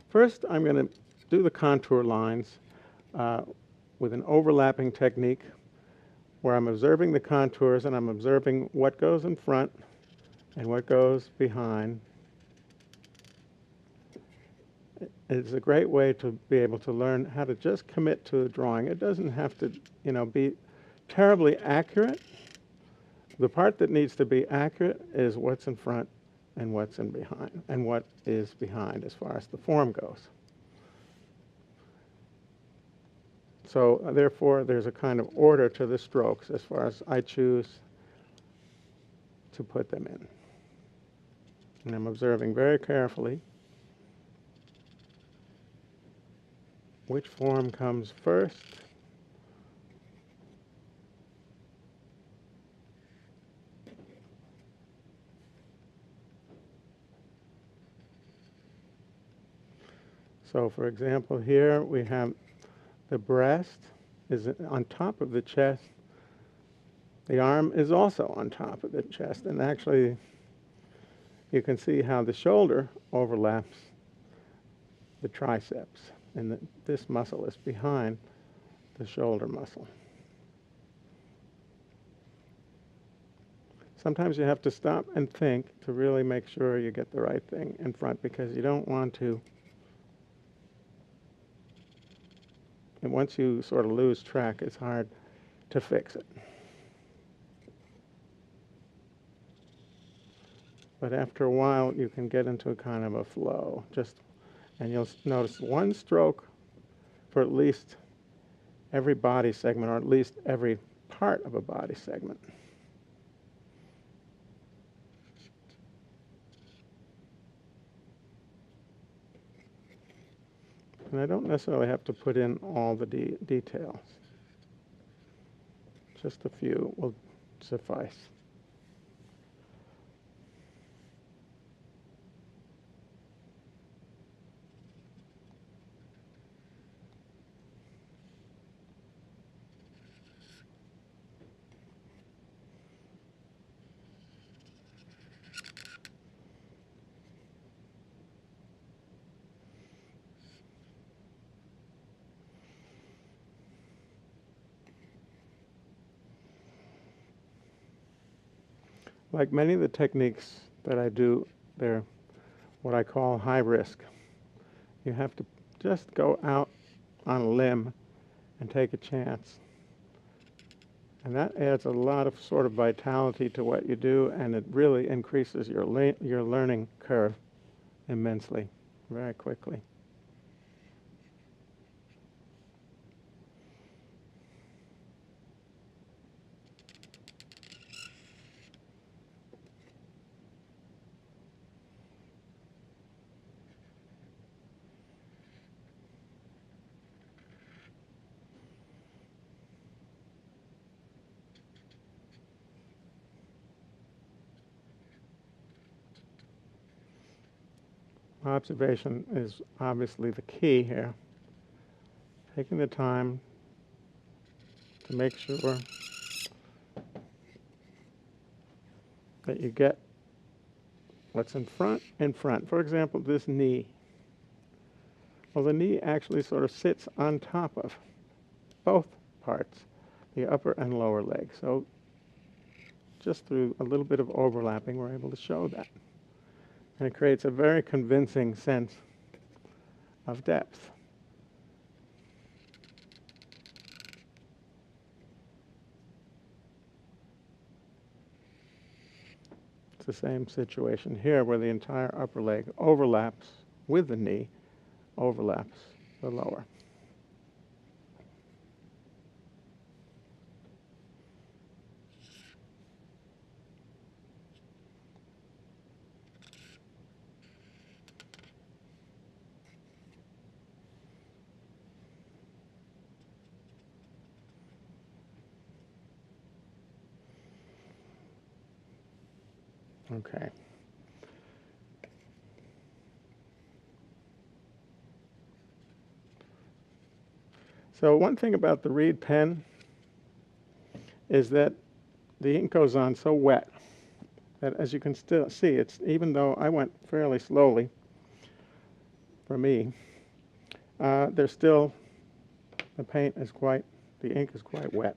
First, I'm going to do the contour lines with an overlapping technique where I'm observing the contours and I'm observing what goes in front and what goes behind. It's a great way to be able to learn how to just commit to the drawing. It doesn't have to, be terribly accurate. The part that needs to be accurate is what's in front and what's in behind, and what is behind as far as the form goes. So therefore, there's a kind of order to the strokes as far as I choose to put them in. And I'm observing very carefully which form comes first. So for example, here we have the breast is on top of the chest. The arm is also on top of the chest. And actually, you can see how the shoulder overlaps the triceps. And this muscle is behind the shoulder muscle. Sometimes you have to stop and think to really make sure you get the right thing in front, because you don't want to. And once you sort of lose track, it's hard to fix it. But after a while, you can get into a kind of a flow. And you'll notice one stroke for at least every body segment, or at least every part of a body segment. And I don't necessarily have to put in all the details. Just a few will suffice. Like many of the techniques that I do, they're what I call high risk. You have to just go out on a limb and take a chance. And that adds a lot of sort of vitality to what you do, and it really increases your learning curve immensely, very quickly. Observation is obviously the key here. Taking the time to make sure that you get what's in front. For example, this knee. Well, the knee actually sort of sits on top of both parts, the upper and lower leg. So just through a little bit of overlapping, we're able to show that. And it creates a very convincing sense of depth. It's the same situation here, where the entire upper leg overlaps with the knee, overlaps the lower. Okay. So one thing about the reed pen is that the ink goes on so wet that, as you can still see, even though I went fairly slowly, for me. The ink is quite wet.